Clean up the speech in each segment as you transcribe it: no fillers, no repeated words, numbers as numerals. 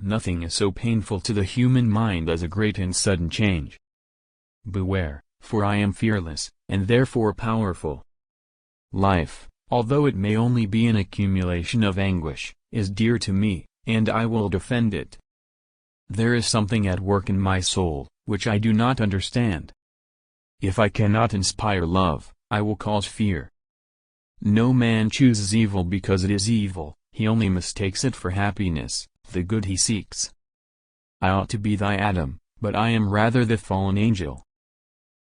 Nothing is so painful to the human mind as a great and sudden change. Beware, for I am fearless, and therefore powerful. Life, although it may only be an accumulation of anguish, is dear to me, and I will defend it. There is something at work in my soul, which I do not understand. If I cannot inspire love, I will cause fear. No man chooses evil because it is evil, he only mistakes it for happiness, the good he seeks. I ought to be thy Adam, but I am rather the fallen angel.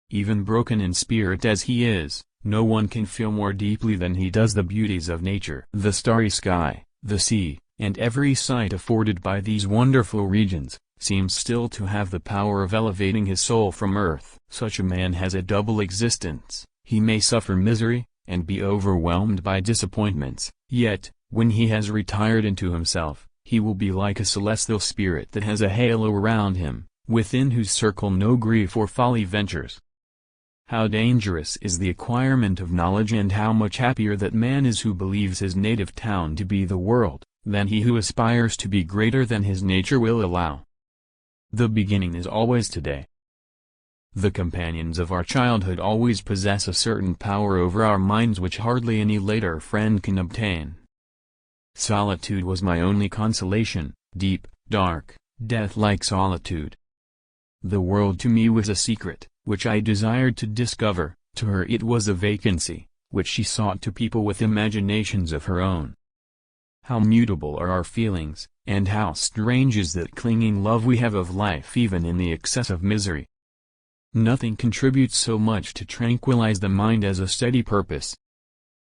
Even broken in spirit as he is, no one can feel more deeply than he does the beauties of nature. The starry sky, the sea, and every sight afforded by these wonderful regions, seems still to have the power of elevating his soul from earth. Such a man has a double existence. He may suffer misery, and be overwhelmed by disappointments, yet, when he has retired into himself, he will be like a celestial spirit that has a halo around him, within whose circle no grief or folly ventures. How dangerous is the acquirement of knowledge, and how much happier that man is who believes his native town to be the world, than he who aspires to be greater than his nature will allow. The beginning is always today. The companions of our childhood always possess a certain power over our minds which hardly any later friend can obtain. Solitude was my only consolation, deep, dark, death-like solitude. The world to me was a secret, which I desired to discover; to her it was a vacancy, which she sought to people with imaginations of her own. How mutable are our feelings, and how strange is that clinging love we have of life even in the excess of misery. Nothing contributes so much to tranquilize the mind as a steady purpose.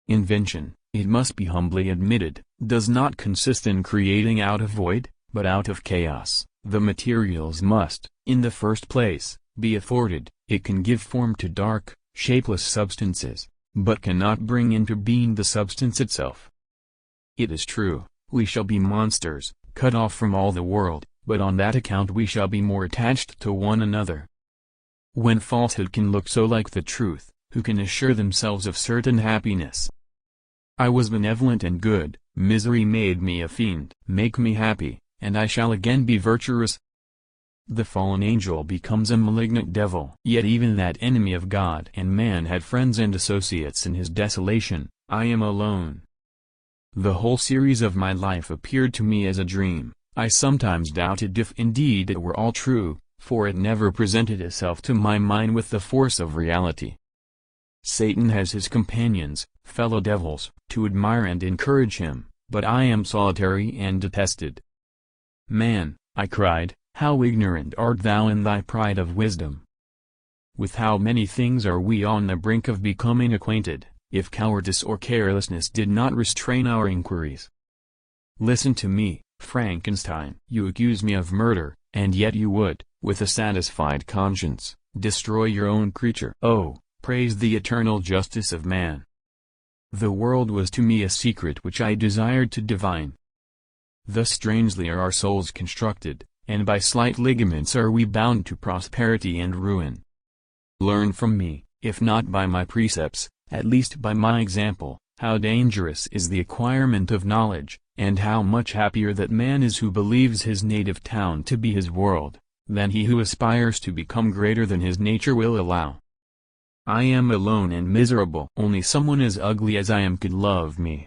Invention, it must be humbly admitted, does not consist in creating out of void, but out of chaos. The materials must, in the first place, be afforded. It can give form to dark, shapeless substances, but cannot bring into being the substance itself. It is true, we shall be monsters, cut off from all the world, but on that account we shall be more attached to one another. When falsehood can look so like the truth, who can assure themselves of certain happiness? I was benevolent and good, misery made me a fiend. Make me happy, and I shall again be virtuous. The fallen angel becomes a malignant devil. Yet even that enemy of God and man had friends and associates in his desolation. I am alone. The whole series of my life appeared to me as a dream. I sometimes doubted if indeed it were all true, for it never presented itself to my mind with the force of reality. Satan has his companions, fellow devils, to admire and encourage him, but I am solitary and detested. Man, I cried, how ignorant art thou in thy pride of wisdom! With how many things are we on the brink of becoming acquainted, if cowardice or carelessness did not restrain our inquiries. Listen to me, Frankenstein. You accuse me of murder, and yet you would, with a satisfied conscience, destroy your own creature. Oh, praise the eternal justice of man! The world was to me a secret which I desired to divine. Thus strangely are our souls constructed, and by slight ligaments are we bound to prosperity and ruin. Learn from me, if not by my precepts, at least by my example, how dangerous is the acquirement of knowledge, and how much happier that man is who believes his native town to be his world, than he who aspires to become greater than his nature will allow. I am alone and miserable. Only someone as ugly as I am could love me.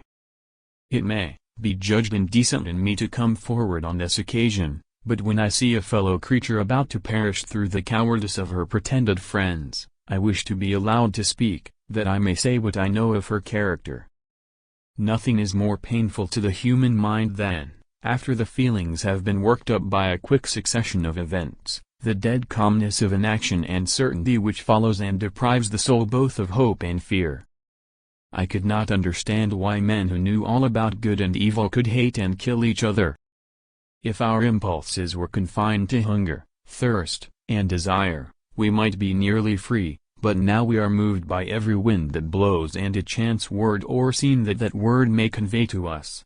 It may be judged indecent in me to come forward on this occasion, but when I see a fellow creature about to perish through the cowardice of her pretended friends, I wish to be allowed to speak, that I may say what I know of her character. Nothing is more painful to the human mind than, after the feelings have been worked up by a quick succession of events, the dead calmness of inaction and certainty which follows and deprives the soul both of hope and fear. I could not understand why men who knew all about good and evil could hate and kill each other. If our impulses were confined to hunger, thirst, and desire, we might be nearly free, but now we are moved by every wind that blows and a chance word or scene that word may convey to us.